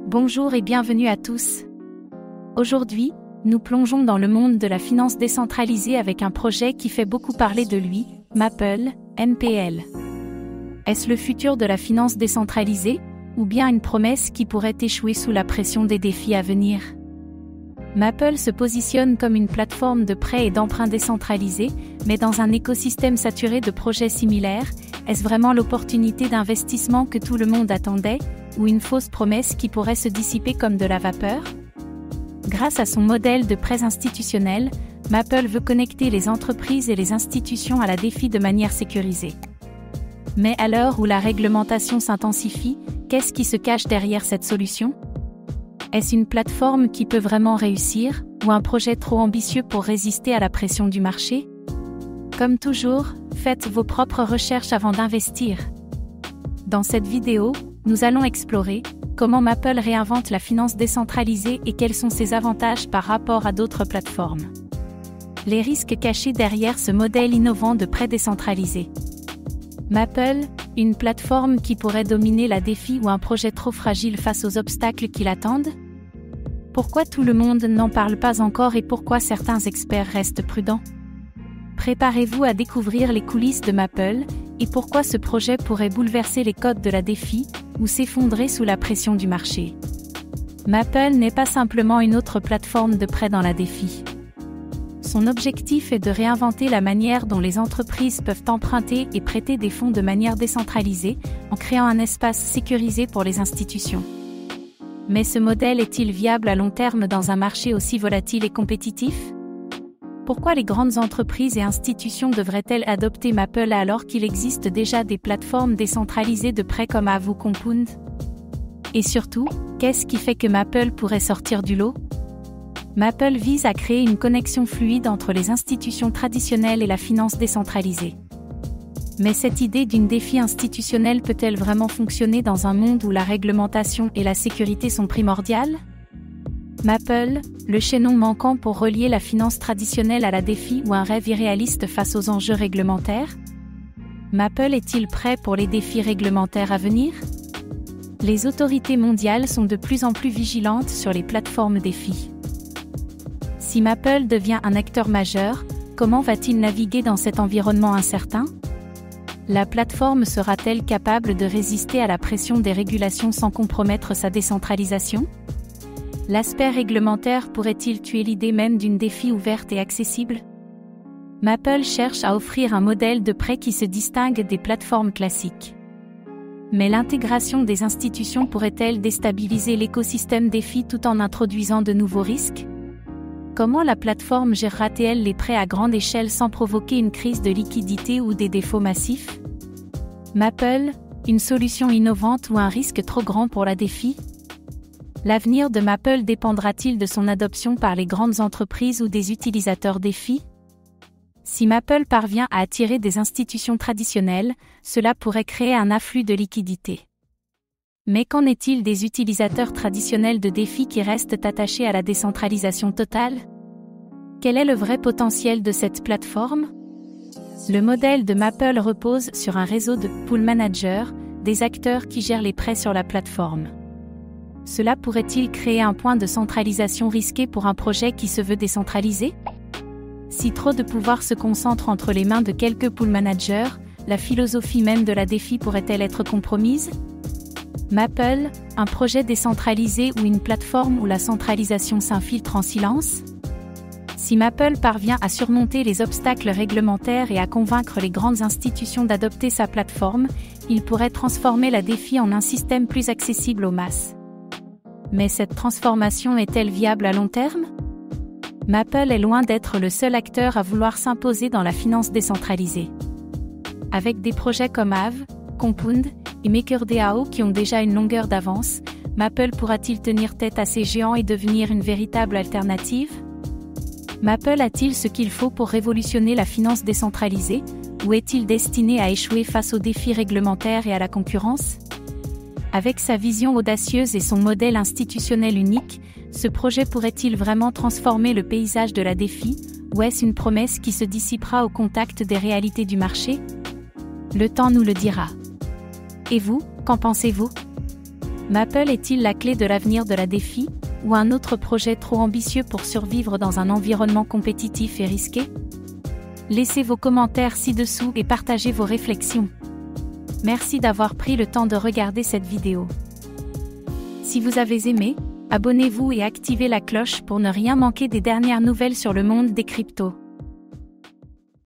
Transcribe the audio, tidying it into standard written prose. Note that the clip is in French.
Bonjour et bienvenue à tous. Aujourd'hui, nous plongeons dans le monde de la finance décentralisée avec un projet qui fait beaucoup parler de lui, Maple, MPL. Est-ce le futur de la finance décentralisée, ou bien une promesse qui pourrait échouer sous la pression des défis à venir? Maple se positionne comme une plateforme de prêts et d'emprunts décentralisés, mais dans un écosystème saturé de projets similaires. Est-ce vraiment l'opportunité d'investissement que tout le monde attendait, ou une fausse promesse qui pourrait se dissiper comme de la vapeur? Grâce à son modèle de prêts institutionnels, Maple veut connecter les entreprises et les institutions à la DeFi de manière sécurisée. Mais à l'heure où la réglementation s'intensifie, qu'est-ce qui se cache derrière cette solution? Est-ce une plateforme qui peut vraiment réussir, ou un projet trop ambitieux pour résister à la pression du marché? Comme toujours, faites vos propres recherches avant d'investir. Dans cette vidéo, nous allons explorer comment Maple réinvente la finance décentralisée et quels sont ses avantages par rapport à d'autres plateformes. Les risques cachés derrière ce modèle innovant de prêt décentralisé. Maple, une plateforme qui pourrait dominer la DeFi ou un projet trop fragile face aux obstacles qui l'attendent? Pourquoi tout le monde n'en parle pas encore et pourquoi certains experts restent prudents? Préparez-vous à découvrir les coulisses de Maple et pourquoi ce projet pourrait bouleverser les codes de la DeFi ou s'effondrer sous la pression du marché. Maple n'est pas simplement une autre plateforme de prêt dans la DeFi. Son objectif est de réinventer la manière dont les entreprises peuvent emprunter et prêter des fonds de manière décentralisée, en créant un espace sécurisé pour les institutions. Mais ce modèle est-il viable à long terme dans un marché aussi volatile et compétitif? Pourquoi les grandes entreprises et institutions devraient-elles adopter Maple alors qu'il existe déjà des plateformes décentralisées de prêts comme Aave ou Compound? Et surtout, qu'est-ce qui fait que Maple pourrait sortir du lot? Maple vise à créer une connexion fluide entre les institutions traditionnelles et la finance décentralisée. Mais cette idée d'une DeFi institutionnelle peut-elle vraiment fonctionner dans un monde où la réglementation et la sécurité sont primordiales? Maple, le chaînon manquant pour relier la finance traditionnelle à la DeFi ou un rêve irréaliste face aux enjeux réglementaires? Maple est-il prêt pour les défis réglementaires à venir? Les autorités mondiales sont de plus en plus vigilantes sur les plateformes DeFi. Si Maple devient un acteur majeur, comment va-t-il naviguer dans cet environnement incertain? La plateforme sera-t-elle capable de résister à la pression des régulations sans compromettre sa décentralisation? L'aspect réglementaire pourrait-il tuer l'idée même d'une DeFi ouverte et accessible? Maple cherche à offrir un modèle de prêt qui se distingue des plateformes classiques. Mais l'intégration des institutions pourrait-elle déstabiliser l'écosystème DeFi tout en introduisant de nouveaux risques? Comment la plateforme gérera-t-elle les prêts à grande échelle sans provoquer une crise de liquidité ou des défauts massifs? Maple, une solution innovante ou un risque trop grand pour la DeFi? L'avenir de Maple dépendra-t-il de son adoption par les grandes entreprises ou des utilisateurs DeFi? Si Maple parvient à attirer des institutions traditionnelles, cela pourrait créer un afflux de liquidités. Mais qu'en est-il des utilisateurs traditionnels de DeFi qui restent attachés à la décentralisation totale? Quel est le vrai potentiel de cette plateforme? Le modèle de Maple repose sur un réseau de pool managers, des acteurs qui gèrent les prêts sur la plateforme. Cela pourrait-il créer un point de centralisation risqué pour un projet qui se veut décentralisé? Si trop de pouvoir se concentre entre les mains de quelques pool managers, la philosophie même de la DeFi pourrait-elle être compromise? Maple, un projet décentralisé ou une plateforme où la centralisation s'infiltre en silence? Si Maple parvient à surmonter les obstacles réglementaires et à convaincre les grandes institutions d'adopter sa plateforme, il pourrait transformer la DeFi en un système plus accessible aux masses. Mais cette transformation est-elle viable à long terme? Maple est loin d'être le seul acteur à vouloir s'imposer dans la finance décentralisée. Avec des projets comme Aave, Compound et MakerDAO qui ont déjà une longueur d'avance, Maple pourra-t-il tenir tête à ces géants et devenir une véritable alternative? Maple a-t-il ce qu'il faut pour révolutionner la finance décentralisée, ou est-il destiné à échouer face aux défis réglementaires et à la concurrence? Avec sa vision audacieuse et son modèle institutionnel unique, ce projet pourrait-il vraiment transformer le paysage de la DeFi, ou est-ce une promesse qui se dissipera au contact des réalités du marché? Le temps nous le dira. Et vous, qu'en pensez-vous? Maple est-il la clé de l'avenir de la DeFi, ou un autre projet trop ambitieux pour survivre dans un environnement compétitif et risqué? Laissez vos commentaires ci-dessous et partagez vos réflexions. Merci d'avoir pris le temps de regarder cette vidéo. Si vous avez aimé, abonnez-vous et activez la cloche pour ne rien manquer des dernières nouvelles sur le monde des cryptos.